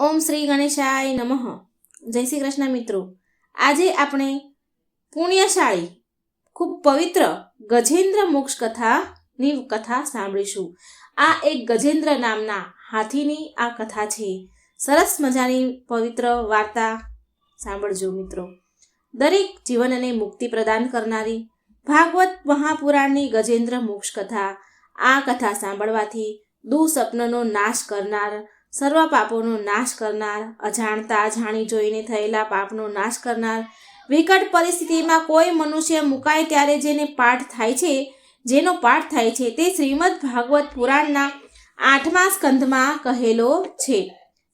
ઓમ શ્રી ગણેશાય નમઃ. જય શ્રી કૃષ્ણ મિત્રો. આજે આપણે પુણ્યશાળી ખૂબ પવિત્ર ગજેન્દ્ર મોક્ષ કથાની કથા સાંભળીશું. આ એક ગજેન્દ્ર નામના હાથીની આ કથા છે. સરસ મજાની પવિત્ર વાર્તા સાંભળજો મિત્રો. દરેક જીવનને મુક્તિ પ્રદાન કરનારી ભાગવત મહાપુરાણની ગજેન્દ્ર મોક્ષ કથા. આ કથા સાંભળવાથી દુઃસ્વપ્નનો નાશ કરનાર, સર્વ પાપોનો નાશ કરનાર, અજાણતા જાણી જોઈને થયેલા પાપનો નાશ કરનાર, વિકટ પરિસ્થિતિમાં કોઈ મનુષ્ય મુકાય ત્યારે જેનો પાઠ થાય છે તે શ્રીમદ ભાગવત પુરાણના 8મા સ્કંધમાં કહેલો છે.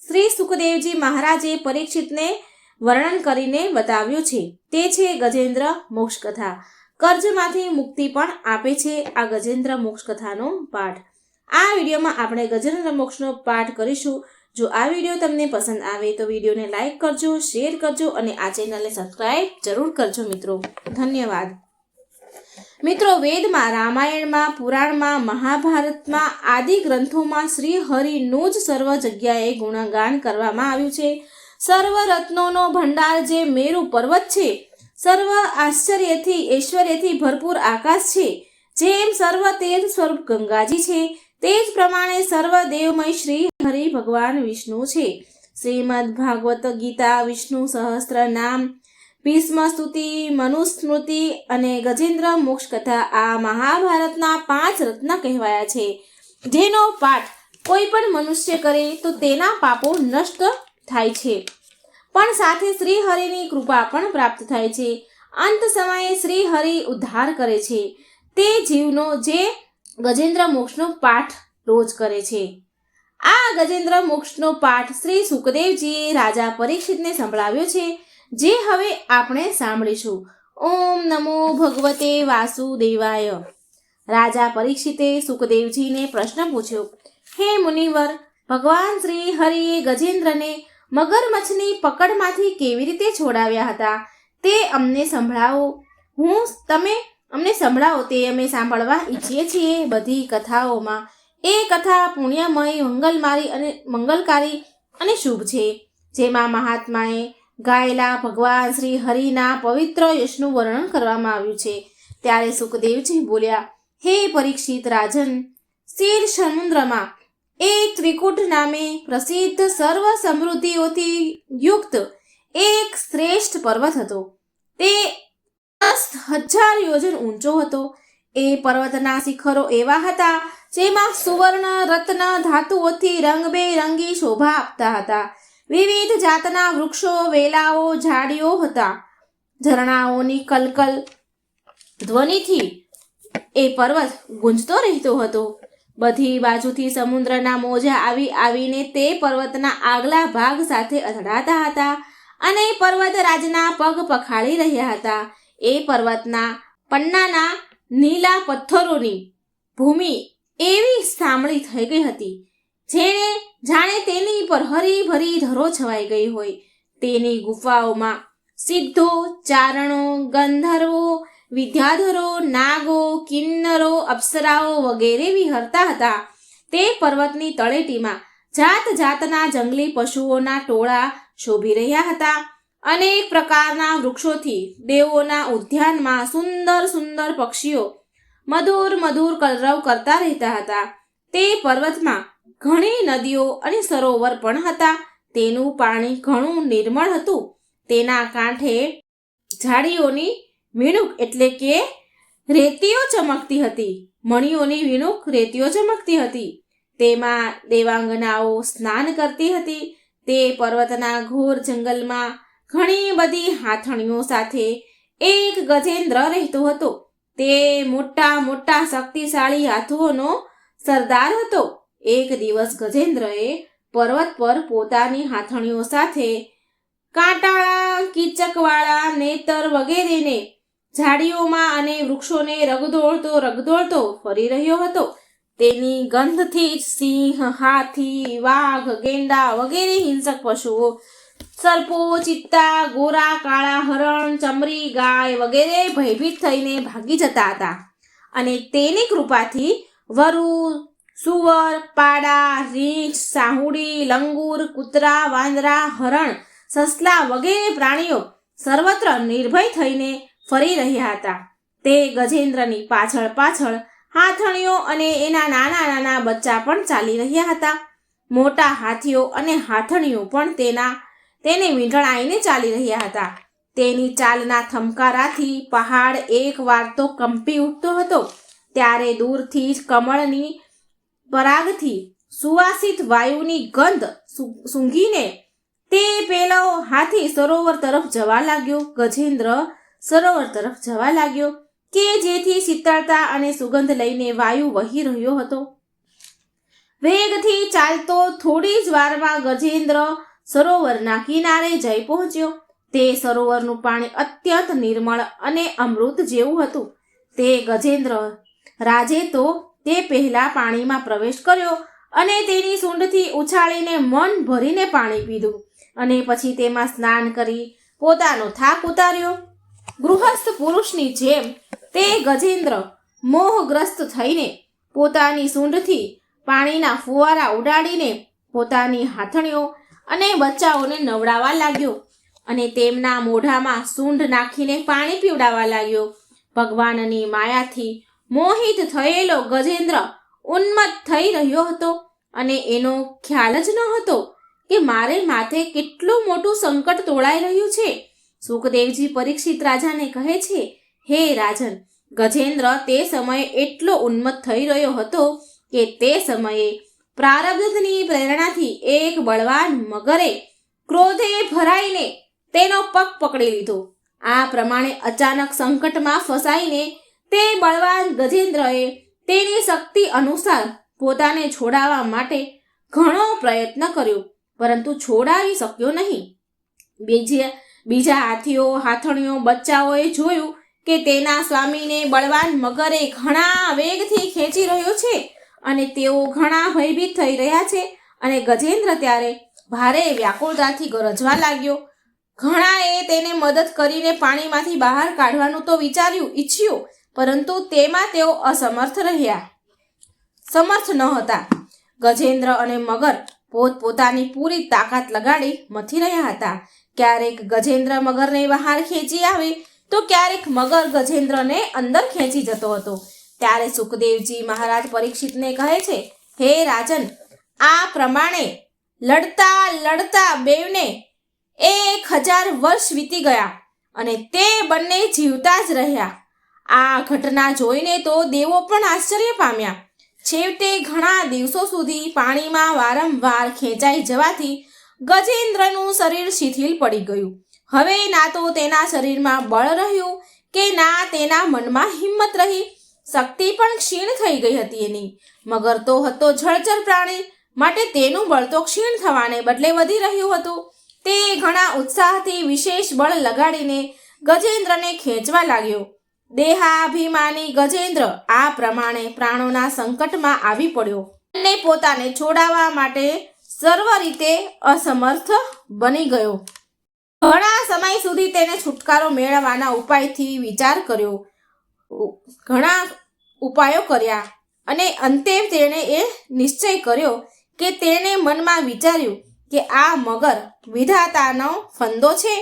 શ્રી સુખદેવજી મહારાજે પરીક્ષિતને વર્ણન કરીને બતાવ્યું છે. તે છે ગજેન્દ્ર મોક્ષ કથા. કર્જમાંથી મુક્તિ પણ આપે છે આ ગજેન્દ્ર મોક્ષ કથાનો પાઠ. આ વિડીયોમાં આપણે ગજેન્દ્ર મોક્ષનો પાઠ કરીશું. જો આ વિડીયો તમને પસંદ આવે તો વિડીયોને લાઈક કરજો, શેર કરજો અને આ ચેનલને સબસ્ક્રાઈબ જરૂર કરજો મિત્રો. ધન્યવાદ. મિત્રો, વેદમાં, રામાયણમાં, પુરાણમાં, મહાભારતમાં આદિ ગ્રંથોમાં શ્રી હરિનું જ સર્વ જગ્યાએ ગુણગાન કરવામાં આવ્યું છે. સર્વ રત્નોનો ભંડાર જે મેરુ પર્વત છે, સર્વ આશ્ચર્યથી ઐશ્વર્યથી ભરપૂર આકાશ છે, જેમ સર્વ તીર્થ સ્વરૂપ ગંગાજી છે, તે જ પ્રમાણે સર્વ દેવમય શ્રી હરિ ભગવાન વિષ્ણુ છે. શ્રીમદ ભાગવત ગીતા, વિષ્ણુ સહસ્ત્ર નામ, ભીષ્મ સ્તુતિ, મનુસ્મૃતિ અને ગજેન્દ્ર મોક્ષ કથા આ મહાભારતના 5 રત્ન કહેવાયા છે. જેનો પાઠ કોઈ પણ મનુષ્ય કરે તો તેના પાપો નષ્ટ થાય છે, પણ સાથે શ્રી હરિની કૃપા પણ પ્રાપ્ત થાય છે. અંત સમયે શ્રી હરિ ઉદ્ધાર કરે છે તે જીવનો જે ગજેન્દ્ર મોક્ષનો પાઠ રોજ કરે છે. આ ગજેન્દ્ર મોક્ષનો પાઠ શ્રી સુખદેવજીએ રાજા પરીક્ષિતને સંભળાવ્યો છે, જે હવે આપણે સાંભળીશું. ઓમ નમો ભગવતે વાસુદેવાય. રાજા પરીક્ષિતે સુખદેવજીને પ્રશ્ન પૂછ્યો, હે મુનિવર, ભગવાન શ્રી હરિએ ગજેન્દ્રને મગરમચ્છની પકડમાંથી કેવી રીતે છોડાવ્યા હતા તે અમને સંભળાવો. અમને સંભળાવો, તે અમે સાંભળવા ઈચ્છીએ છીએ. બધી કથાઓમાં એ કથા પુણ્યમય, મંગલકારી અને શુભ છે, જેમાં મહાત્માએ ગાયેલા ભગવાન શ્રી હરિના પવિત્ર યશનું વર્ણન કરવામાં આવ્યું છે. ત્યારે સુખદેવજી બોલ્યા, હે પરીક્ષિત રાજન, ક્ષીર સમુદ્રમાં એક ત્રિકૂટ નામે પ્રસિદ્ધ સર્વ સમૃદ્ધિઓથી યુક્ત એક શ્રેષ્ઠ પર્વત હતો. તે 10,000 યોજન ઊંચો હતો. એ પર્વતના શિખરો એવા હતા જેમાં સુવર્ણ, રત્ન, ધાતુઓથી રંગબેરંગી શોભા આપતા હતા. વિવિધ જાતના વૃક્ષો, વેલાઓ, ઝાડીઓ હતા. ઝરણાઓની કલકલ ધ્વનિથી એ પર્વત ગુંજતો રહેતો હતો. બધી બાજુથી સમુદ્રના મોજા આવીને તે પર્વતના આગલા ભાગ સાથે અથડાતા હતા અને પર્વતરાજના પગ પખાડી રહ્યા હતા. એ પર્વતના પન્નાના નીલા પથ્થરોની ભૂમિ એવી સામળી થઈ ગઈ હતી જાણે તેની પર હરીભરી ધરો છવાઈ ગઈ હોય. તેની ગુફાઓમાં સિદ્ધો, ચારણો, ગંધર્વો, વિદ્યાધરો, નાગો, કિન્નરો, અપ્સરાઓ વગેરે વિહરતા હતા. તે પર્વતની તળેટીમાં જાત જાતના જંગલી પશુઓના ટોળા શોભી રહ્યા હતા. અનેક પ્રકારના વૃક્ષોથી દેવોના ઉદ્યાનમાં સુંદર સુંદર પક્ષીઓ મધુર મધુર કલરવ કરતા રહેતા હતા. તે પર્વતમાં ઘણી નદીઓ અને સરોવર પણ હતા. તેનું પાણી ઘણું નિર્મળ હતું. તેના કાંઠે ઝાડીઓની વીણુક એટલે કે રેતીઓ ચમકતી હતી. મણીઓની વીણુક રેતીઓ ચમકતી હતી. તેમાં દેવાંગનાઓ સ્નાન કરતી હતી. તે પર્વતના ઘોર જંગલમાં ઘણી બધી હાથણીઓ સાથે એક ગજેન્દ્ર રહેતો હતો. તે મોટા મોટા શક્તિશાળી હાથોનો સરદાર હતો. એક દિવસ ગજેન્દ્રએ પર્વત પર પોતાની હાથણીઓ સાથે કાંટાળા, કીચકવાળા નેતર વગેરેને ઝાડીઓમાં અને વૃક્ષોને રગદોળતો ફરી રહ્યો હતો. તેની ગંધથી જ સિંહ, હાથી, વાઘ, ગેંડા વગેરે હિંસક પશુઓ, સર્પો, ચિત્તા, ગોરા, કાળા હરણ, ચમરી, ગાય વગેરે ભયભીત થઈને ભાગી જતા હતા. અને તેની કૃપાથી વરુ, સુવર, પાડા, રીંછ, સાહુડી, લંગૂર, કૂતરા, વાંદરા, હરણ, સસલા વગેરે પ્રાણીઓ સર્વત્ર નિર્ભય થઈને ફરી રહ્યા હતા. તે ગજેન્દ્રની પાછળ પાછળ હાથણીઓ અને એના નાના નાના બચ્ચા પણ ચાલી રહ્યા હતા. મોટા હાથીઓ અને હાથણીઓ પણ તેને વીંટળાઈને ચાલી રહ્યા હતા. તેની ચાલના થમકારાથી પહાડ એકવાર તો કંપી ઉઠતો હતો. ત્યારે દૂરથી જ કમળની પરાગથી સુવાસિત વાયુની ગંધ સૂંઘીને તે પેલો હાથી સરોવર તરફ જવા લાગ્યો. ગજેન્દ્ર સરોવર તરફ જવા લાગ્યો કે જેથી શીતળતા અને સુગંધ લઈને વાયુ વહી રહ્યો હતો. વેગથી ચાલતો થોડી જ વારમાં ગજેન્દ્ર સરોવરના કિનારે જઈ પહોંચ્યો. તે સરોવરનું પાણી અત્યંત નિર્મળ અને અમૃત જેવું હતું. તે ગજેન્દ્ર રાજે તો તે પહેલા પાણીમાં પ્રવેશ કર્યો અને તેની સૂંઢથી ઉછાળીને મન ભરીને પાણી પીધું અને પછી તેમાં સ્નાન કરી પોતાનો થાક ઉતાર્યો. ગૃહસ્થ પુરુષની જેમ તે ગજેન્દ્ર મોહગ્રસ્ત થઈને પોતાની સૂંઢથી પાણીના ફુવારા ઉડાડીને પોતાની હાથણીઓ અને બચ્ચાઓને નવડાવવા લાગ્યો અને તેમના મોઢામાં સૂંઢ નાખીને પાણી પીવડાવવા લાગ્યો. ભગવાનની માયાથી મોહિત થયેલો ગજેન્દ્ર ઉન્મત્ત થઈ રહ્યો હતો અને એનો ખ્યાલ જ ન હતો કે મારે માથે કેટલું મોટું સંકટ તોળાઈ રહ્યું છે. સુખદેવજી પરીક્ષિત રાજાને કહે છે, હે રાજન, ગજેન્દ્ર તે સમયે એટલો ઉન્મત્ત થઈ રહ્યો હતો કે તે સમયે પ્રારબ્ધની પ્રેરણાથી એક બળવાન મગરે ક્રોધે ભરાઈને તેનો પગ પકડી લીધો. આ પ્રમાણે અચાનક સંકટમાં ફસાઈને તે બળવાન ગજેન્દ્રએ તેની શક્તિ અનુસાર પોતાને છોડાવવા માટે ઘણો પ્રયત્ન કર્યો, પરંતુ છોડાવી શક્યો નહીં. બીજા હાથીઓ, હાથણીઓ, બચ્ચાઓએ જોયું કે તેના સ્વામીને બળવાન મગરે ઘણા વેગથી ખેંચી રહ્યો છે અને તેઓ ઘણા ભયભીત થઈ રહ્યા છે અને ગજેન્દ્ર ત્યારે ભારે વ્યાકુળતાથી ગરજવા લાગ્યો. ઘણાએ તેને મદદ કરીને પાણીમાંથી બહાર કાઢવાનું તો ઈચ્છ્યું, પરંતુ તેમાં તેઓ સમર્થ ન હતા. ગજેન્દ્ર અને મગર પોતપોતાની પૂરી તાકાત લગાડી મથી રહ્યા હતા. ક્યારેક ગજેન્દ્ર મગરને બહાર ખેંચી આવે તો ક્યારેક મગર ગજેન્દ્રને અંદર ખેંચી જતો હતો. ત્યારે સુખદેવજી મહારાજ પરીક્ષિતને કહે છે, હે રાજન, આ પ્રમાણે લડતા લડતા બેવને 1000 વર્ષ વીતી ગયા અને તે બંને જીવતા જ રહ્યા. આ ઘટના જોઈને તો દેવો પણ આશ્ચર્ય પામ્યા. છેવટે ઘણા દિવસો સુધી પાણીમાં વારંવાર ખેંચાઈ જવાથી ગજેન્દ્રનું શરીર શિથિલ પડી ગયું. હવે ના તો તેના શરીરમાં બળ રહ્યું કે ના તેના મનમાં હિંમત રહી. શક્તિ પણ ક્ષીણ થઈ ગઈ હતી એની. મગર તો હતો જળચર પ્રાણી, માટે તેનું બળ તો ક્ષીણ થવાને બદલે વધી રહ્યું હતું. તે ઘણા ઉત્સાહથી વિશેષ બળ લગાડીને ગજેન્દ્રને ખેંચવા લાગ્યો. દેહાભિમાની ગજેન્દ્ર આ પ્રમાણે પ્રાણોના સંકટમાં આવી પડ્યો અને પોતાને છોડાવવા માટે સર્વ રીતે અસમર્થ બની ગયો. ઘણા સમય સુધી તેને છુટકારો મેળવવાના ઉપાયથી વિચાર કર્યો. ઘણા ઉપાયો કર્યા અને અંતે તેણે એ નિશ્ચય કર્યો કે તેણે મનમાં વિચાર્યું કે આ મગર વિધાતાનો ફંદો છે,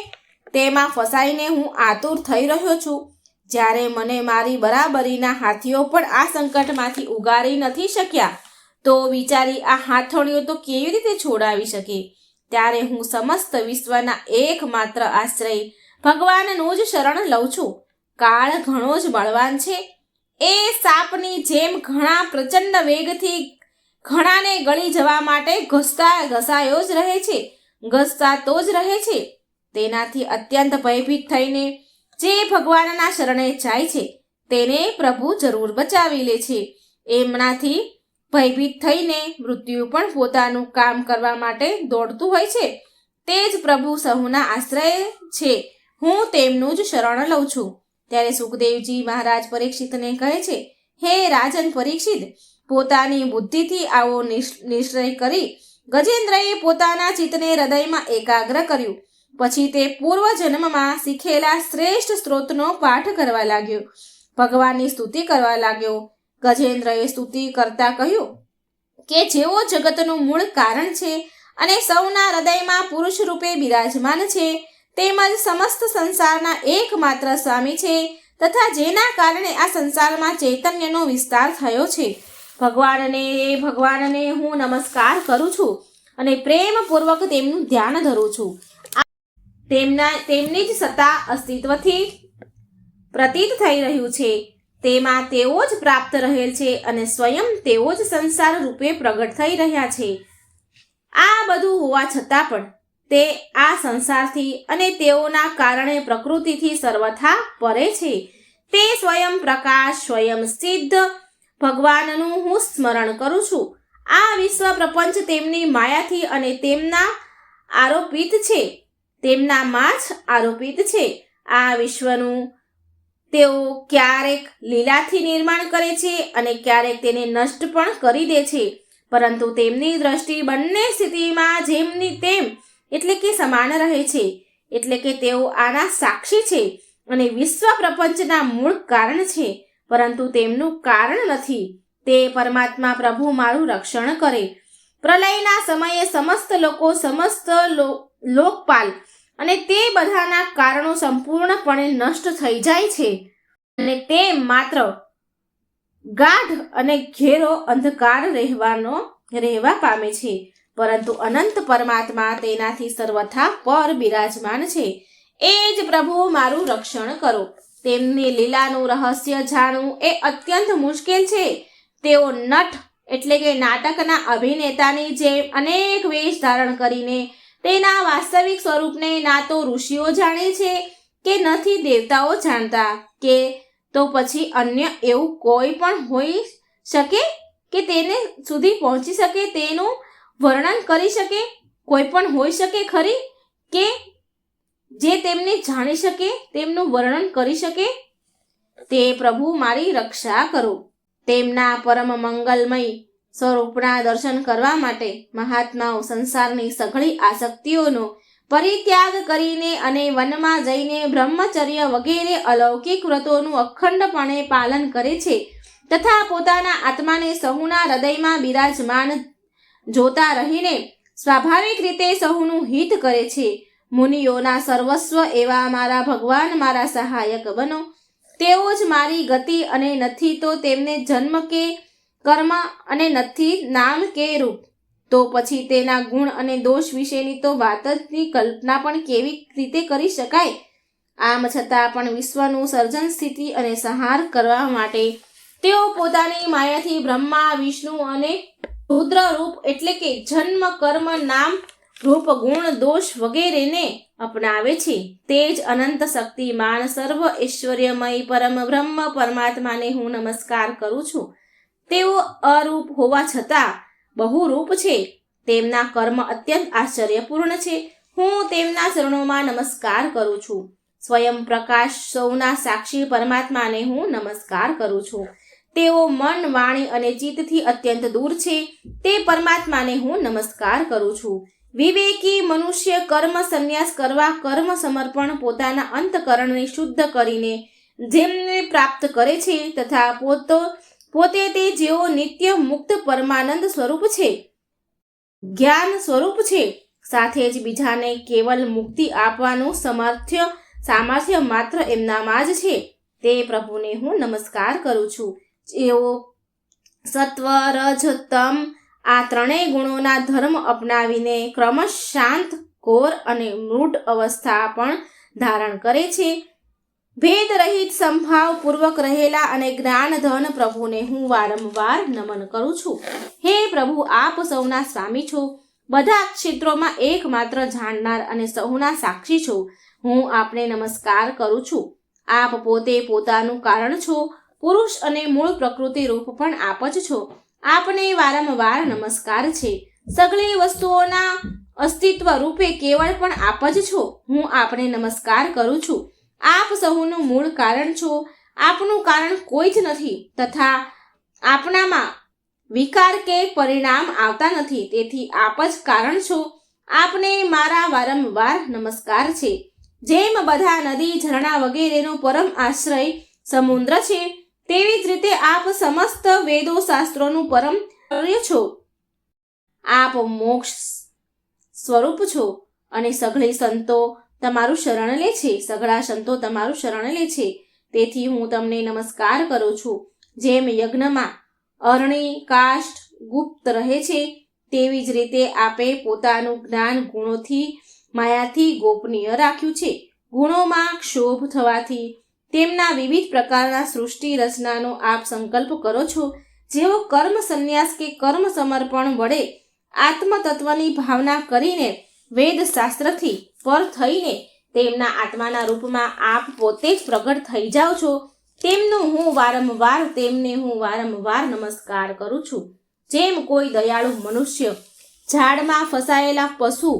તેમાં ફસાઈને હું આતુર થઈ રહ્યો છું. જ્યારે મને મારી બરાબરીના હાથીઓ પણ આ સંકટમાંથી ઉગારી નથી શક્યા, તો વિચારી આ હાથણીઓ તો કેવી રીતે છોડાવી શકે? ત્યારે હું સમસ્ત વિશ્વના એકમાત્ર આશ્રય ભગવાનનું જ શરણ લઉં છું. કાળ ઘણો જ બળવાન છે. એ સાપની જેમ ઘણા પ્રચંડ વેગથી ઘણાને ગળી જવા માટે ઘસતો જ રહે છે. તેનાથી અત્યંત ભયભીત થઈને જે ભગવાનના શરણે જાય છે તેને પ્રભુ જરૂર બચાવી લે છે. એમનાથી ભયભીત થઈને મૃત્યુ પણ પોતાનું કામ કરવા માટે દોડતું હોય છે. તે જ પ્રભુ સહુના આશ્રય છે. હું તેમનું જ શરણ લઉં છું. ત્યારે સુખદેવજી મહારાજ પરીક્ષિતને કહે છે, હે રાજન પરીક્ષિત, પોતાની બુદ્ધિથી આવો નિશ્ચય કરી ગજેન્દ્રએ પોતાના ચિત્તને હૃદયમાં એકાગ્ર કર્યું. પછી તે પૂર્વજન્મમાં શીખેલા શ્રેષ્ઠ સ્ત્રોતનો પાઠ કરવા લાગ્યો. ભગવાનની સ્તુતિ કરવા લાગ્યો. ગજેન્દ્રએ સ્તુતિ કરતા કહ્યું, કે જેઓ જગતનું મૂળ કારણ છે અને સૌના હૃદયમાં પુરુષ રૂપે બિરાજમાન છે, તેમજ સમસ્ત સંસારના એકમાત્ર સ્વામી છે તથા જેના કારણે આ સંસારમાં ચૈતન્યનો વિસ્તાર થયો છે. ભગવાનને હું નમસ્કાર કરું છું અને પ્રેમપૂર્વક તેમનું ધ્યાન ધરું છું. તેમની જ સત્તા અસ્તિત્વથી પ્રતીત થઈ રહ્યું છે, તેમાં તેઓ જ પ્રાપ્ત રહેલ છે અને સ્વયં તેઓ જ સંસાર રૂપે પ્રગટ થઈ રહ્યા છે. આ બધું હોવા છતાં પણ તે આ સંસારથી અને તેઓના કારણે પ્રકૃતિથી સર્વથા પરે છે. તે સ્વયં પ્રકાશ, સ્વયં સિદ્ધ ભગવાનનું હું સ્મરણ કરું છું. આ વિશ્વ પ્રપંચ તેમની માયાથી અને તેમનામાં જ આરોપિત છે. આ વિશ્વનું તેઓ ક્યારેક લીલાથી નિર્માણ કરે છે અને ક્યારેક તેને નષ્ટ પણ કરી દે છે, પરંતુ તેમની દ્રષ્ટિ બંને સ્થિતિમાં જેમની તેમ એટલે કે સમાન રહે છે. એટલે કે તેઓ આના સાક્ષી છે અને વિશ્વ પ્રપંચના મૂળ કારણ છે, પરંતુ તેમનું કારણ નથી. તે પરમાત્મા પ્રભુ મારું રક્ષણ કરે. પ્રલયના સમયે સમસ્ત લોકપાલ અને તે બધાના કારણો સંપૂર્ણપણે નષ્ટ થઈ જાય છે અને તે માત્ર ગાઢ અને ઘેરો અંધકાર રહેવા પામે છે, પરંતુ અનંત પરમાત્મા તેનાથી સર્વથા પર બિરાજમાન છે. એ જ પ્રભુ મારું રક્ષણ કરો. તેમની લીલાનું રહસ્ય જાણવું એ અત્યંત મુશ્કેલ છે. તેઓ નટ એટલે કે નાટકના અભિનેતાની જેમ અનેક વેશ ધારણ કરીને તેના વાસ્તવિક સ્વરૂપને ના તો ઋષિઓ જાણે છે કે નથી દેવતાઓ જાણતા, કે તો પછી અન્ય એવું કોઈ પણ હોઈ શકે કે તેને સુધી પહોંચી શકે, તેનું વર્ણન કરી શકે? કોઈ પણ હોઈ શકે ખરી કે જે તેમને જાણી શકે, તેમનું વર્ણન કરી શકે? તે પ્રભુ મારી રક્ષા કરો. તેમના પરમ મંગલમય સ્વરૂપના દર્શન કરવા માટે મહાત્માઓ સંસારની સઘળી આસક્તિઓનો પરિત્યાગ કરીને અને વનમાં જઈને બ્રહ્મચર્ય વગેરે અલૌકિક વ્રતોનું અખંડપણે પાલન કરે છે તથા પોતાના આત્માને સહુના હૃદયમાં બિરાજમાન જોતા રહીને સ્વાભાવિક રીતે સહુનું હિત કરે છે. મુનિઓના સર્વસ્વ એવા મારા ભગવાન મારા સહાયક બનો. તેઓ જ મારી ગતિ અને નથી તો તેમને જન્મ કે કર્મ અને નથી નામ કે રૂપ. તો પછી તેના ગુણ અને દોષ વિશેની તો વાતની કલ્પના પણ કેવી રીતે કરી શકાય? આમ છતાં પણ વિશ્વનું સર્જન, સ્થિતિ અને સંહાર કરવા માટે તેઓ પોતાની માયાથી બ્રહ્મા, વિષ્ણુ અને રુદ્ર રૂપ એટલે કે જન્મ, કર્મ, નામ, રૂપ, ગુણ, દોષ વગેરેને અપનાવે છે. તે જ અનંત શક્તિમાન સર્વ ઐશ્વર્યમય પરમ બ્રહ્મ પરમાત્માને હું નમસ્કાર કરું છું. તેઓ અરૂપ હોવા છતાં બહુરૂપ છે. તેમના કર્મ અત્યંત આશ્ચર્યપૂર્ણ છે. હું તેમના ચરણોમાં નમસ્કાર કરું છું. સ્વયં પ્રકાશ સૌના સાક્ષી પરમાત્માને હું નમસ્કાર કરું છું. તેઓ મન, વાણી અને ચિત્તથી અત્યંત દૂર છે. તે પરમાત્માને હું નમસ્કાર કરું છું. વિવેકી મનુષ્ય કર્મ સંન્યાસ કરવા, કર્મ સમર્પણ પોતાના અંતકરણને શુદ્ધ કરીને જેમને પ્રાપ્ત કરે છે તથા પોતે તે જેઓ નિત્ય મુક્ત પરમાનંદ સ્વરૂપ છે, જ્ઞાન સ્વરૂપ છે, સાથે જ બીજાને કેવલ મુક્તિ આપવાનું સામર્થ્ય માત્ર એમનામાં જ છે, તે પ્રભુને હું નમસ્કાર કરું છું. જેઓ સત્વ, રજ, તમ આ ત્રણેય ગુણોના ધર્મ અપનાવીને ક્રમશ શાંત, ઘોર અને મૃડ અવસ્થા પણ ધારણ કરે છે. ભેદ રહિત સંભાવ પૂર્વક રહેલા અને જ્ઞાન ધન પ્રભુને હું વારંવાર નમન કરું છું. હે પ્રભુ, આપ સૌના સ્વામી છો, બધા ક્ષેત્રોમાં એકમાત્ર જાણનાર અને સહુના સાક્ષી છો. હું આપને નમસ્કાર કરું છું. આપ પોતે પોતાનું કારણ છો, પુરુષ અને મૂળ પ્રકૃતિ રૂપ પણ આપ જ છો. આપને વારંવાર નમસ્કાર છે. સગળી વસ્તુઓના અસ્તિત્વ રૂપે કેવળ પણ આપ જ છો. હું આપને નમસ્કાર કરું છું. આપ સહુનું મૂળ કારણ છો. આપનું કારણ કોઈ જ નથી તથા આપનામાં વિકાર કે પરિણામ આવતા નથી, તેથી આપ જ કારણ છો. આપને મારા વારંવાર નમસ્કાર છે. જેમ બધા નદી, ઝરણા વગેરેનો પરમ આશ્રય સમુદ્ર છે, તેવી જ રીતે આપ સમસ્ત વેદો શાસ્ત્રોનું પરમ છો. આપ મોક્ષ સ્વરૂપ છો અને સઘળી સંતો તમારું શરણ લે છે, સઘળા સંતો તમારું શરણ લે છે. તેથી હું તમને નમસ્કાર કરું છું. જેમ યજ્ઞમાં અરણી કાષ્ઠ ગુપ્ત રહે છે, તેવી જ રીતે આપે પોતાનું જ્ઞાન ગુણોથી માયાથી ગોપનીય રાખ્યું છે. ગુણોમાં ક્ષોભ થવાથી તેમના વિવિધ પ્રકારના સૃષ્ટિ રચનાનો આપ સંકલ્પ કરો છો. જેઓ કર્મ સંન્યાસ કે કર્મ સમર્પણ વડે આત્મતત્વની ભાવના કરીને વેદ શાસ્ત્રથી પર થઈને તેમના આત્માના રૂપમાં આપ પોતે જ પ્રગટ થઈ જાઓ છો, તેમને હું વારંવાર નમસ્કાર કરું છું. જેમ કોઈ દયાળુ મનુષ્ય ઝાડમાં ફસાયેલા પશુ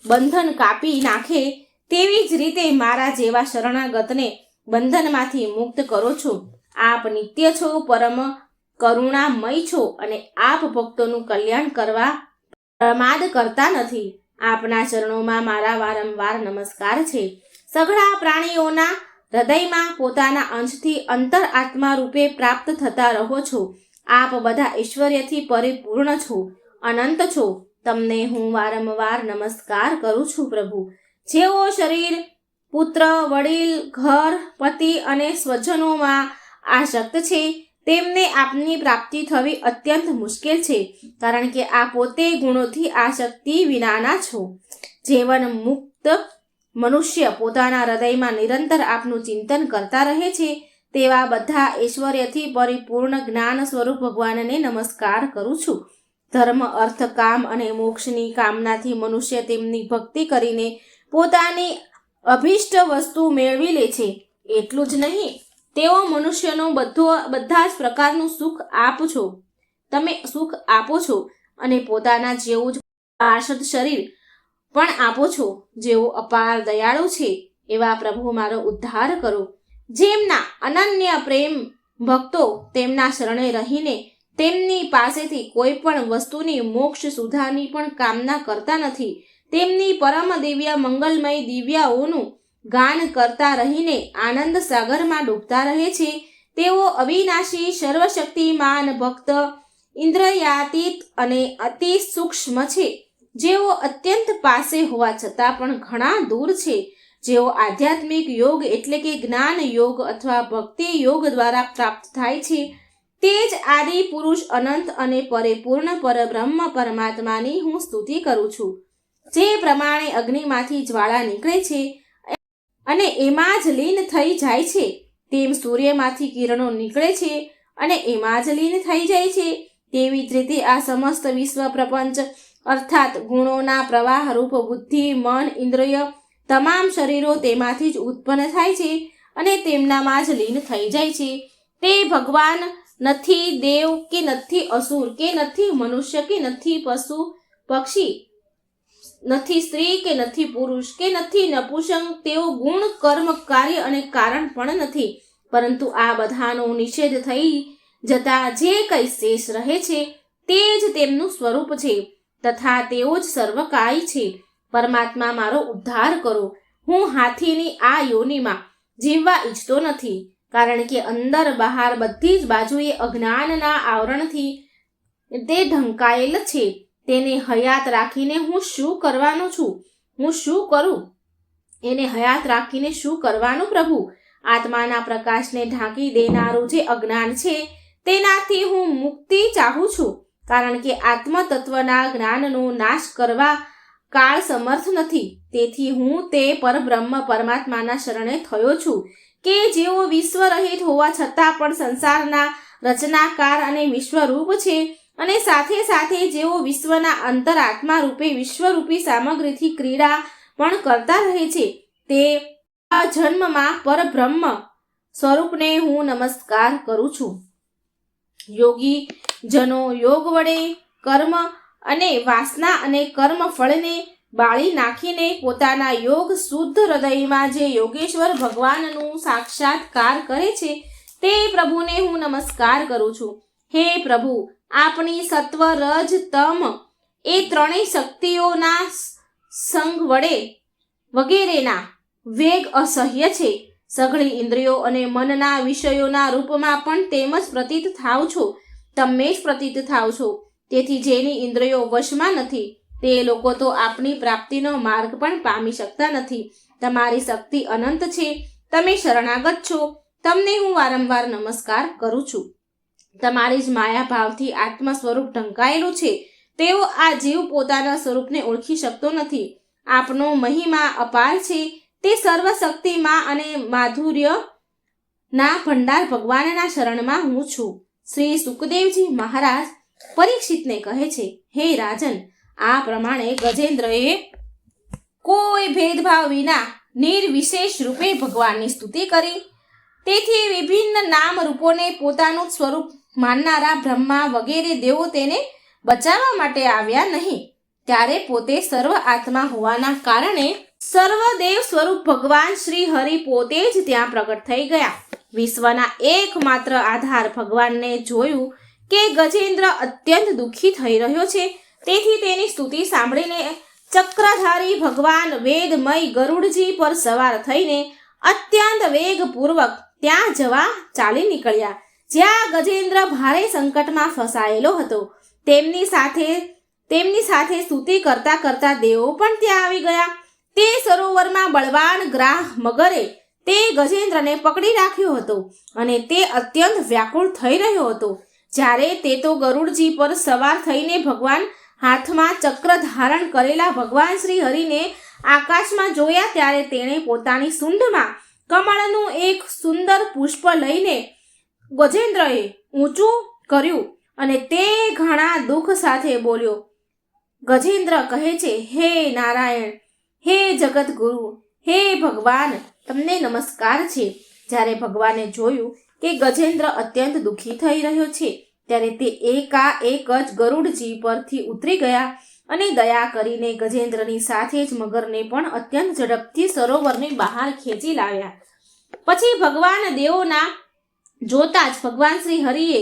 બંધન કાપી નાખે, તેવી જ રીતે મારા જેવા શરણાગતને બંધનમાંથી મુક્ત કરો છો. આપ નિત્ય છો, પરમ કરુણામય છો અને આપ ભક્તોનું કલ્યાણ કરવા પ્રમાદ કરતા નથી. આપના ચરણોમાં મારા વારંવાર નમસ્કાર છે. સઘળા પ્રાણીઓના હૃદયમાં પોતાના અંશથી અંતર આત્મા રૂપે પ્રાપ્ત થતા રહો છો. આપ બધા ઐશ્વર્યથી પરિપૂર્ણ છો, અનંત છો. તમને હું વારંવાર નમસ્કાર કરું છું. પ્રભુ, જેઓ શરીર, પુત્ર, વડીલ, ઘર, પતિ અને સ્વજનોમાં આસક્ત છે, તેમને આપની પ્રાપ્તિ થવી અત્યંત મુશ્કેલ છે, કારણ કે આ પોતે ગુણોથી આસક્તિ વિનાના છો. જીવન મુક્ત મનુષ્ય પોતાના હૃદયમાં નિરંતર આપનું ચિંતન કરતા રહે છે, તેવા બધા ઐશ્વર્યથી પરિપૂર્ણ જ્ઞાન સ્વરૂપ ભગવાનને નમસ્કાર કરું છું. ધર્મ, અર્થ, કામ અને મોક્ષની કામનાથી મનુષ્ય તેમની ભક્તિ કરીને પોતાની અભિષ્ટ વસ્તુ મેળવી લે છે. એટલું જ નહીં, તેઓ મનુષ્યનો બધા જ પ્રકારનું સુખ આપો છો. તમે સુખ આપો છો અને પોતાના જેવું જ પાર્ષદ શરીર પણ આપો છો. જેઓ અપાર દયાળુ છે, એવા પ્રભુ મારો ઉદ્ધાર કરો. જેમના અનન્ય પ્રેમ ભક્તો તેમના શરણે રહીને તેમની પાસેથી કોઈ પણ વસ્તુની મોક્ષ સુધાની પણ કામના કરતા નથી, તેમની પરમ દિવ્ય મંગલમય દિવ્યાઓનું ગાન કરતા રહીને આનંદ સાગરમાં ડૂબતા રહે છે, તેઓ અવિનાશી સર્વશક્તિમાન ભક્ત ઇન્દ્રિયાતીત અને અતિ સૂક્ષ્મ છે, જેઓ અત્યંત પાસે હોવા છતાં પણ ઘણા દૂર છે, જેઓ આધ્યાત્મિક યોગ એટલે કે જ્ઞાન યોગ અથવા ભક્તિ યોગ દ્વારા પ્રાપ્ત થાય છે. તે જ આદિ પુરુષ અનંત અને પરિપૂર્ણ પરબ્રહ્મ પરમાત્માની હું સ્તુતિ કરું છું. જે પ્રમાણે અગ્નિમાંથી જ્વાળા નીકળે છે અને એમાં જ લીન થઈ જાય છે, તેમ સૂર્યમાંથી કિરણો નીકળે છે અને એમાં જ લીન થઈ જાય છે, તેવી જ રીતે આ સમસ્ત વિશ્વ પ્રપંચ અર્થાત ગુણોના પ્રવાહ રૂપ બુદ્ધિ, મન, ઇન્દ્રિય તમામ શરીરો તેમાંથી જ ઉત્પન્ન થાય છે અને તેમનામાં જ લીન થઈ જાય છે. તે ભગવાન નથી, દેવ કે નથી અસુર કે નથી મનુષ્ય કે નથી પશુ પક્ષી, નથી સ્ત્રી કે નથી પુરુષ કે નથી નપુંસક, તેઓ ગુણ, કર્મ, કાર્ય અને કારણ પણ નથી, પરંતુ આ બધાનો નિષેધ થઈ જતા જે કંઈ શેષ રહે છે તે જ તેમનું સ્વરૂપ છે, તથા તેઓ જ સર્વકાય છે. પરમાત્મા મારો ઉદ્ધાર કરો. હું હાથીની આ યોનિમાં જીવવા ઈચ્છતો નથી, કારણ કે અંદર બહાર બધી જ બાજુએ અજ્ઞાનના આવરણથી તે ઢંકાયેલ છે. તેને હયાત રાખીને હું શું કરવાનો છું? હું શું કરું? એને હયાત રાખીને શું કરવાનું? પ્રભુ, આત્માના પ્રકાશને ઢાંકી દેનારું જે અજ્ઞાન છે તેનાથી હું મુક્તિ ચાહું છું, કારણ કે આત્મતત્વના જ્ઞાનનો નાશ કરવા કાળ સમર્થ નથી. તેથી હું તે પરબ્રહ્મ પરમાત્માના શરણે થયો છું કે જેઓ વિશ્વરહિત હોવા છતાં પણ સંસારના રચનાકાર અને વિશ્વરૂપ છે, અને સાથે સાથે જેઓ વિશ્વના અંતરાત્મા રૂપે વિશ્વરૂપી સામગ્રીથી ક્રીડા પણ કરતા રહે છે, તે જન્મમાં પરબ્રહ્મ સ્વરૂપને હું નમસ્કાર કરું છું. યોગી જનો યોગ વડે કર્મ અને વાસના અને કર્મ ફળને બાળી નાખીને પોતાના યોગ શુદ્ધ હૃદયમાં જે યોગેશ્વર ભગવાનનું સાક્ષાત્કાર કરે છે, તે પ્રભુને હું નમસ્કાર કરું છું. હે પ્રભુ, આપણી સત્વ, રજ, તમ એ ત્રણેય શક્તિઓના સંગ વડે વગેરેના વેગ અસહ્ય છે. સઘળી ઇન્દ્રિયો અને મનના વિષયોના રૂપમાં પણ તેમ જ પ્રતીત થાવ છો. તમે જ પ્રતીત થાવ છો. તેથી જેની ઇન્દ્રિયો વશમાં નથી તે લોકો તો આપની પ્રાપ્તિનો માર્ગ પણ પામી શકતા નથી. તમારી શક્તિ અનંત છે. તમે શરણાગત છો. તમને હું વારંવાર નમસ્કાર કરું છું. તમારી જ માયા ભાવથી આત્મ સ્વરૂપ ઢંકાયેલું છે. તેઓ આ જીવ પોતાના સ્વરૂપને ઓળખી શકતો નથી. આપનો મહિમા અપાર છે. તે સર્વશક્તિમાં અને માધુર્ય ના ભંડાર ભગવાનના શરણમાં હું છું. શ્રી સુખદેવજી મહારાજ પરીક્ષિતને કહે છે, હે રાજન, આ પ્રમાણે ગજેન્દ્રએ કોઈ ભેદભાવ વિના નિર્વિશેષ રૂપે ભગવાનની સ્તુતિ કરી. તેથી વિભિન્ન નામ રૂપોને પોતાનું સ્વરૂપ માનનારા બ્રહ્મા વગેરે દેવો તેને બચાવવા માટે આવ્યા નહીં. ત્યારે પોતે સર્વ આત્મા હોવાના કારણે સર્વદેવ સ્વરૂપ ભગવાન શ્રી હરિ પોતે જ ત્યાં પ્રગટ થઈ ગયા. વિશ્વના એકમાત્ર આધાર ભગવાનને જોયું કે ગજેન્દ્ર અત્યંત દુઃખી થઈ રહ્યો છે. તેથી તેની સ્તુતિ સાંભળીને ચક્રધારી ભગવાન વેદમય ગરુડજી પર સવાર થઈને અત્યંત વેગપૂર્વક ત્યાં જવા ચાલી નીકળ્યા, જ્યાં ગજેન્દ્ર ભારે સંકટમાં ફસાયેલો હતો. તેમની સાથે સ્તુતિ કરતા કરતા દેવો પણ ત્યાં આવી ગયા. તે સરોવરમાં બળવાન ગ્રાહ મગરે તે ગજેન્દ્રને પકડી રાખ્યો હતો અને તે અત્યંત વ્યાકુળ થઈ રહ્યો હતો. જ્યારે તે તો ગરુડજી પર સવાર થઈને ભગવાન હાથમાં ચક્ર ધારણ કરેલા ભગવાન શ્રી હરિને આકાશમાં જોયા, ત્યારે તેણે પોતાની સૂંઢમાં કમળનું એક સુંદર પુષ્પ લઈને ગજેન્દ્રએ ઊંચું કર્યું અને તે ઘણા દુઃખ સાથે બોલ્યો. ગજેન્દ્ર કહે છે, હે નારાયણ, હે જગતગુરુ, હે ભગવાન, તમને નમસ્કાર છે. જ્યારે ભગવાને જોયું કે ગજેન્દ્ર અત્યંત દુઃખી થઈ રહ્યો છે, ત્યારે તે એકાએક જ ગરુડજી પરથી ઉતરી ગયા અને દયા કરીને ગજેન્દ્રની સાથે જ મગરને પણ અત્યંત ઝડપથી સરોવરની બહાર ખેંચી લાવ્યા. પછી ભગવાન દેવોના જોતા જ ભગવાન શ્રી હરિએ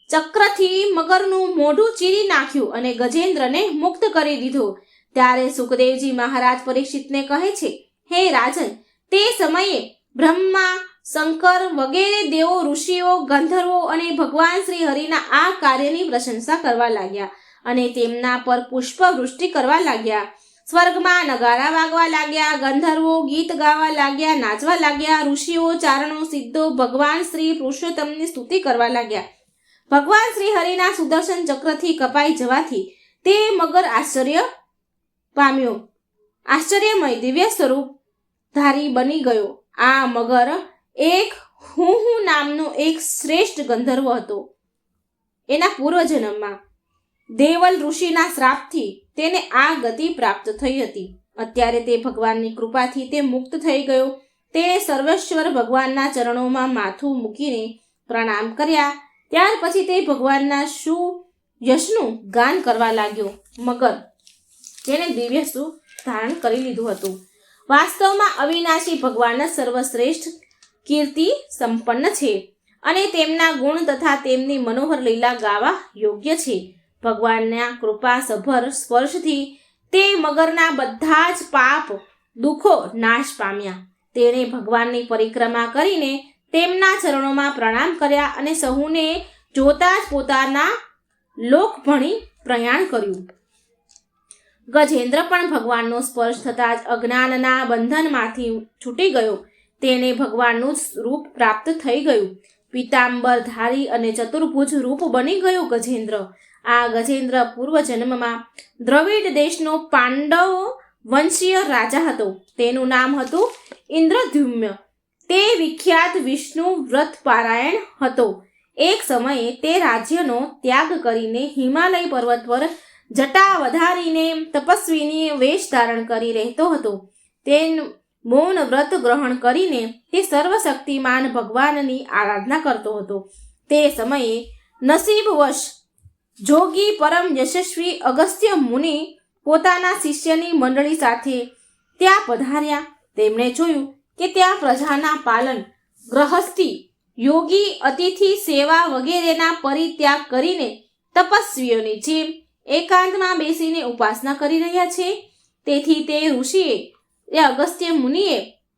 ચક્રથી મગરનું મોઢું ચીરી નાખ્યું અને ગજેન્દ્રને મુક્ત કરી દીધો. ત્યારે સુખદેવજી મહારાજ પરીક્ષિતને કહે છે, હે રાજન, તે સમયે બ્રહ્મા, શંકર વગેરે દેવો, ઋષિઓ, ગંધર્વો અને ભગવાન શ્રી હરિના આ કાર્યની પ્રશંસા કરવા લાગ્યા અને તેમના પર પુષ્પ વૃષ્ટિ કરવા લાગ્યા. સ્વર્ગમાં નગારા વાગવા લાગ્યા, ગંધર્વો ગીત ગાવા લાગ્યા, નાચવા લાગ્યા, ઋષિઓ, ચારણો, સિદ્ધો ભગવાન શ્રી પુરુષોત્તમની સ્તુતિ કરવા લાગ્યા. ભગવાન શ્રી હરિના સુદર્શન ચક્રથી કપાઈ જવાથી તે મગર આશ્ચર્ય પામ્યો, આશ્ચર્યમય દિવ્ય સ્વરૂપ ધારી બની ગયો. આ મગર એક હું નામનો એક શ્રેષ્ઠ ગંધર્વ હતો. એના પૂર્વજન્મમાં દેવલ ઋષિના શ્રાપથી તેને આ ગતિ પ્રાપ્ત થઈ હતી. અત્યારે તે ભગવાનની કૃપાથી તે મુક્ત થઈ ગયો. તેણે સર્વેશ્વર ભગવાનના ચરણોમાં માથું મૂકીને પ્રણામ કર્યા. ત્યાર પછી તે ભગવાનના યશનું ગાન કરવા લાગ્યો. મગર તેણે દિવ્ય સુખ ધારણ કરી લીધું હતું. વાસ્તવમાં અવિનાશી ભગવાન સર્વશ્રેષ્ઠ કીર્તિ સંપન્ન છે અને તેમના ગુણ તથા તેમની મનોહર લીલા ગાવા યોગ્ય છે. ભગવાનના કૃપા સભર સ્પર્શથી તે મગરના બધા જ પાપ દુઃખો નાશ પામ્યા. તેણે ભગવાનની પરિક્રમા કરીને તેમના ચરણોમાં પ્રણામ કર્યા અને સહુને જોતા જ પોતાના લોક ભણી પ્રયાણ કર્યું. ગજેન્દ્ર પણ ભગવાનનો સ્પર્શ થતાં જ અજ્ઞાનના બંધનમાંથી છૂટી ગયો. તેને ભગવાનનું રૂપ પ્રાપ્ત થઈ ગયું. પીતાંબરધારી અને ચતુર્ભુજ રૂપ બની ગયું ગજેન્દ્ર. આ ગજેન્દ્ર પૂર્વજન્મમાં દ્રવિડ દેશનો પાંડવ વંશીય રાજા હતો. તેનું નામ હતું ઇન્દ્રદ્યુમ્ન. તે વિખ્યાત વિષ્ણુ વ્રત પારાયણ હતો. એક સમયે તે રાજ્યનો ત્યાગ કરીને હિમાલય પર્વત પર જટા વધારીને તપસ્વીની વેશ ધારણ કરી રહેતો હતો. તે મૌન વ્રત ગ્રહણ કરીને તે સર્વશક્તિમાન ભગવાનની આરાધના કરતો હતો. તે સમયે નસીબવશ જોગી પરમ યશસ્વી અગસ્ત્ય મુનિ પોતાના શિષ્યની મંડળી સાથે ત્યાં પધાર્યા. તેમણે જોયું કે ત્યાં પ્રજાના પાલન, ગ્રહસ્થી, યોગી, અતિથિ સેવા વગેરેના પરિત્યાગ કરીને તપસ્વીઓની જેમ એકાંતમાં બેસીને ઉપાસના કરી રહ્યા છે. તેથી તે ઋષિએ અગસ્ત્ય મુનિએ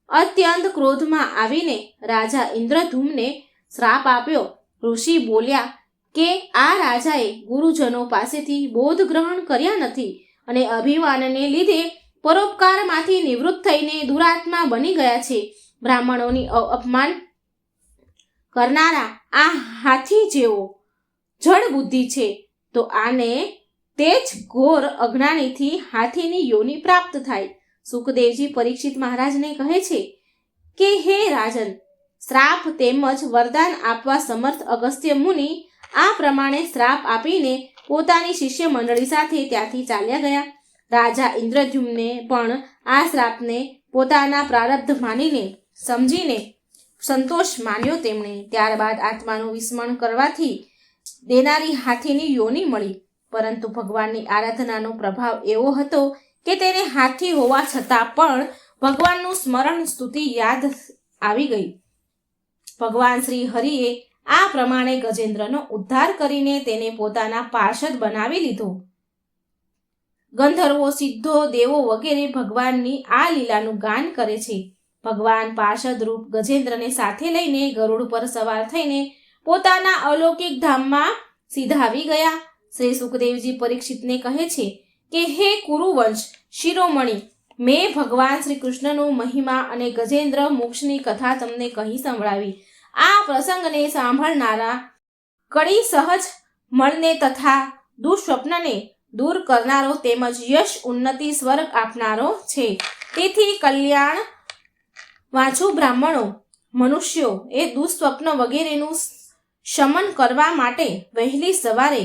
અત્યંત ક્રોધમાં આવીને રાજા ઇન્દ્રધૂમને શ્રાપ આપ્યો. ઋષિ બોલ્યા કે આ રાજાએ ગુરુજનો પાસેથી બોધ ગ્રહણ કર્યા નથી અને અભિમાનને લીધે પરોપકારમાંથી નિવૃત્ત થઈને દુરાત્મા બની ગયા છે. બ્રાહ્મણોની અપમાન કરનારા આ હાથી જેવો જડ બુદ્ધિ છે, તો આને તે જ ઘોર અજ્ઞાનીથી હાથીની યોનિ પ્રાપ્ત થાય. સુખદેવજી પરીક્ષિત મહારાજને કહે છે કે હે રાજન, શ્રાપ તેમજ વરદાન આપવા સમર્થ અગસ્ત્ય મુનિ આ પ્રમાણે શ્રાપ આપીને પોતાની શિષ્ય મંડળી સાથે ત્યાંથી ચાલ્યા ગયા. રાજા ઇન્દ્રદ્યુમ્ને પણ આ શ્રાપને પોતાના પ્રારબ્ધ માનીને સમજીને સંતોષ માન્યો તેમણે. ત્યારબાદ આત્માનું વિસ્મરણ કરવાથી દેનારી હાથીની યોનિ મળી. પરંતુ ભગવાનની આરાધનાનો પ્રભાવ એવો હતો કે તેને હાથી હોવા છતાં પણ ભગવાનનું સ્મરણ સ્તુતિ યાદ આવી ગઈ. ભગવાન શ્રી હરિએ આ પ્રમાણે ગજેન્દ્રનો ઉદ્ધાર કરીને તેને પોતાના પાર્ષદ બનાવી લીધો. ગંધર્વો, સિદ્ધો, દેવો વગેરે ભગવાનની આ લીલાનું ગાન કરે છે. ભગવાન પાર્ષદ રૂપ ગજેન્દ્રને સાથે લઈને ગરુડ પર સવાર થઈને પોતાના અલૌકિક ધામમાં સીધા આવી ગયા. શ્રી સુખદેવજી પરીક્ષિતને કહે છે કે હે કુરુવંશ શિરોમણી, મેં ભગવાન શ્રી કૃષ્ણનો મહિમા અને ગજેન્દ્ર મોક્ષની કથા તમને કહી સંભળાવી. આ પ્રસંગને સાંભળનારા કડી સહજ મળને તથા દુઃસ્વપ્નને દૂર કરનારો તેમજ યશ ઉન્નતિ સ્વર્ગ આપનારો છે. તેથી કલ્યાણ વાંચુ બ્રાહ્મણો મનુષ્યો એ દુઃસ્વપ્ન વગેરેનું શમન કરવા માટે વહેલી સવારે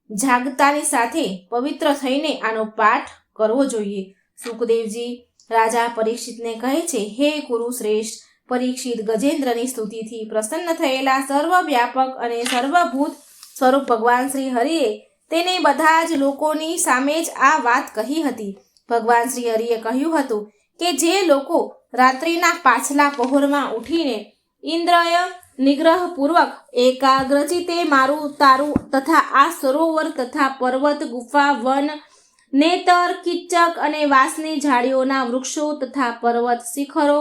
જાગતાની સાથે પવિત્ર થઈને આનો પાઠ કરવો જોઈએ. સુખદેવજી રાજા પરીક્ષિતને કહે છે હે કુરુ શ્રેષ્ઠ પરીક્ષિત, ગજેન્દ્રની સ્તુતિથી પ્રસન્ન થયેલા સર્વવ્યાપક અને સર્વભૂત સ્વરૂપ ભગવાન શ્રી હરિએ તેને બધા જ લોકોની સામે જ આ વાત કહી હતી. ભગવાન શ્રી હરિએ કહ્યું હતું કે જે લોકો રાત્રિના પાછલા પહોરમાં ઉઠીને ઇન્દ્રિય નિગ્રહપૂર્વક એકાગ્રચિતે મારું તારું તથા આ સરોવર તથા પર્વત, ગુફા, વન, નેતર, કિચ્ચક અને વાંસની ઝાડીઓના વૃક્ષો તથા પર્વત શિખરો,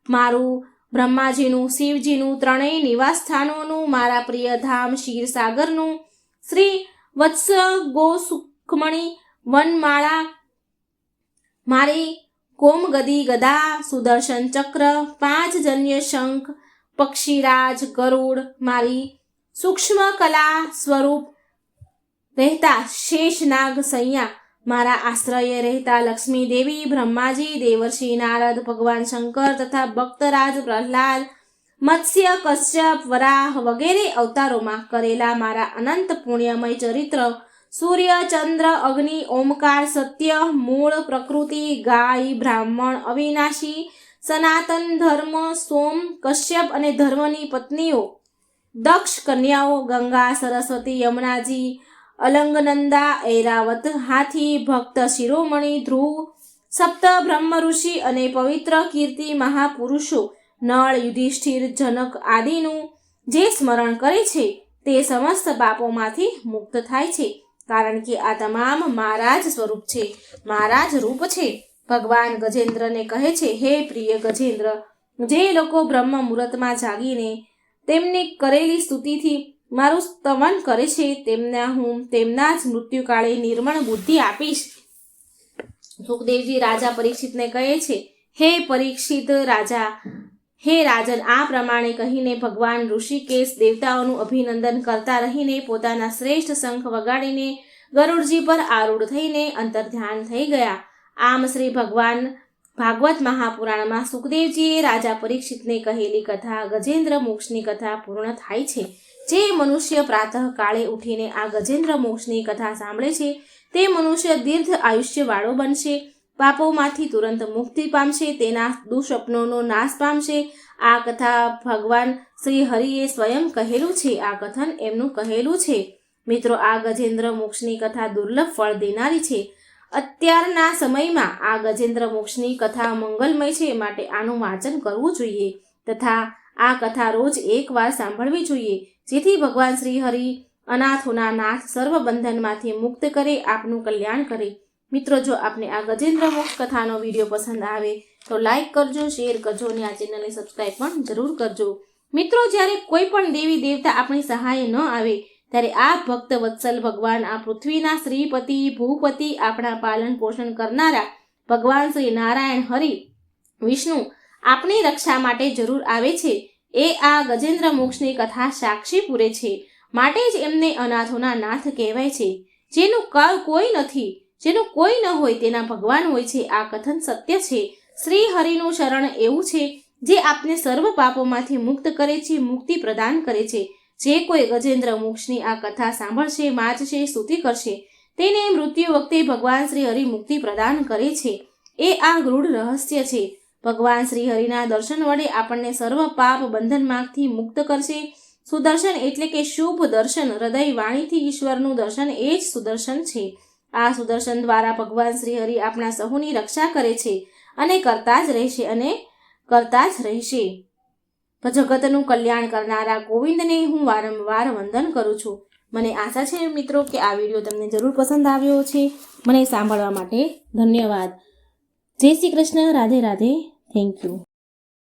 મારું બ્રહ્માજીનું, શિવજીનું ત્રણેય નિવાસ સ્થાનોનું, મારા પ્રિય ધામ ક્ષીરસાગરનું, શ્રી વત્સ ગોસુખમણી વનમાળા, મારી કોમગદી ગદા, સુદર્શન ચક્ર, 5 જન્ય શંખ, પક્ષીરાજ, ગરુડ, મારી સૂક્ષ્મ કલા સ્વરૂપ રહેતા શેષનાગ સૈયા, મારા આશ્રયે રહેતા લક્ષ્મી દેવી, બ્રહ્માજી, દેવર્ષિ નારદ, ભગવાન શંકર તથા ભક્તરાજ પ્રહલાદ, મત્સ્ય, કશ્યપ, વરાહ વગેરે અવતારોમાં કરેલા મારા અનંત પુણ્યમય ચરિત્ર, સૂર્ય, ચંદ્ર, અગ્નિ, ઓમકાર, સત્ય, મૂળ, પ્રકૃતિ, ગાય, બ્રાહ્મણ, અવિનાશી, સનાતન ધર્મ, સોમ, કશ્યપ અને ધર્મની પત્નીઓ, દક્ષ કન્યાઓ, ગંગા, સરસ્વતી, યમુનાજી, અલંગનંદા, ઐરાવત, હાથી, ભક્ત શિરોમણી, ધ્રુવ, સપ્ત બ્રહ્મ ઋષિ અને પવિત્ર કીર્તિ મહાપુરુષો, નળ, યુધિષ્ઠિર, જનક આદિનું જે સ્મરણ કરે છે તે સમસ્ત પાપોમાંથી મુક્ત થાય છે. કારણ કે આ તમામ મારા જ સ્વરૂપ છે, મારા જ રૂપ છે. ભગવાન ગજેન્દ્રને કહે છે હે પ્રિય ગજેન્દ્ર, જે લોકો બ્રહ્મ મુહૂર્તમાં જાગીને તેમની કરેલી સ્તુતિથી મારું સ્તવન કરે છે હું તેમના જ મૃત્યુકાળે નિર્મળ બુદ્ધિ આપીશ. સુખદેવજી રાજા પરીક્ષિતને કહે છે હે પરીક્ષિત રાજા, હે રાજન, આ પ્રમાણે કહીને ભગવાન ઋષિકેશ દેવતાઓનું અભિનંદન કરતા રહીને પોતાના શ્રેષ્ઠ શંખ વગાડીને ગરુડજી પર આરૂઢ થઈને અંતર્ધ્યાન થઈ ગયા. આમ શ્રી ભગવાન ભાગવત મહાપુરાણમાં સુખદેવજીએ રાજા પરીક્ષિતને કહેલી કથા ગજેન્દ્ર મોક્ષની કથા પૂર્ણ થાય છે. જે મનુષ્ય પ્રાતઃ કાળે ઉઠીને આ ગજેન્દ્ર મોક્ષની કથા સાંભળે છે તે મનુષ્ય દીર્ઘ આયુષ્યવાળો બનશે, પાપોમાંથી તુરંત મુક્તિ પામશે, તેના દુઃસ્વપ્નોનો નાશ પામશે. આ કથા ભગવાન શ્રી હરિએ સ્વયં કહેલું છે, આ કથન એમનું કહેલું છે. મિત્રો, આ ગજેન્દ્ર મોક્ષની કથા દુર્લભ ફળ દેનારી છે. અત્યારના સમયમાં આ ગજેન્દ્ર મોક્ષની કથા મંગલમય છે, માટે આનું વાંચન કરવું જોઈએ તથા આ કથા રોજ એકવાર સાંભળવી જોઈએ, જેથી ભગવાન શ્રી હરિ અનાથોના નાથ સર્વ બંધનમાંથી મુક્ત કરે, આપનું કલ્યાણ કરે. મિત્રો, જો આપને આ ગજેન્દ્ર મોક્ષ કથાનો વિડીયો પસંદ આવે તો લાઈક કરજો, શેર કરજો અને આ ચેનલને સબસ્ક્રાઈબ પણ જરૂર કરજો. મિત્રો, જ્યારે કોઈ પણ દેવી દેવતા આપણી સહાય ન આવે ત્યારે આ ભક્ત વત્સલ ભગવાન, આ પૃથ્વીના શ્રીપતિ ભૂપતિ, આપણા પાલન પોષણ કરનારા ભગવાન શ્રી નારાયણ હરિ વિષ્ણુ આપણી રક્ષા માટે જરૂર આવે છે એ આ ગજેન્દ્ર મોક્ષની કથા સાક્ષી પૂરે છે. માટે જ એમને અનાથોના નાથ કહેવાય છે. જેનું કોઈ નથી, જેનું કોઈ ન હોય તેના ભગવાન હોય છે. આ કથન સત્ય છે. શ્રી હરિનું શરણ એવું છે જે આપને સર્વ પાપોમાંથી મુક્ત કરે છે, મુક્તિ પ્રદાન કરે છે. જે કોઈ ગજેન્દ્ર મોક્ષની આ કથા સાંભળશે, વાંચશે, સ્તુતિ કરશે, તેને મૃત્યુ વખતે ભગવાન શ્રી હરિ મુક્તિ પ્રદાન કરે છે. એ આ ગૂઢ રહસ્ય છે. ભગવાન શ્રી હરિના દર્શન વડે આપણને સર્વ પાપ બંધનમાંથી મુક્ત કરશે. સુદર્શન એટલે કે શુભ દર્શન, હૃદય વાણીથી ઈશ્વરનું દર્શન એ જ સુદર્શન છે. આ સુદર્શન દ્વારા ભગવાન શ્રી હરિ આપણા સહુની રક્ષા કરે છે અને કરતા જ રહેશે. જગતનું કલ્યાણ કરનારા ગોવિંદને હું વારંવાર વંદન કરું છું. મને આશા છે મિત્રો કે આ વિડીયો તમને જરૂર પસંદ આવ્યો છે. મને સાંભળવા માટે ધન્યવાદ. જય શ્રી કૃષ્ણ. રાધે રાધે. Thank you.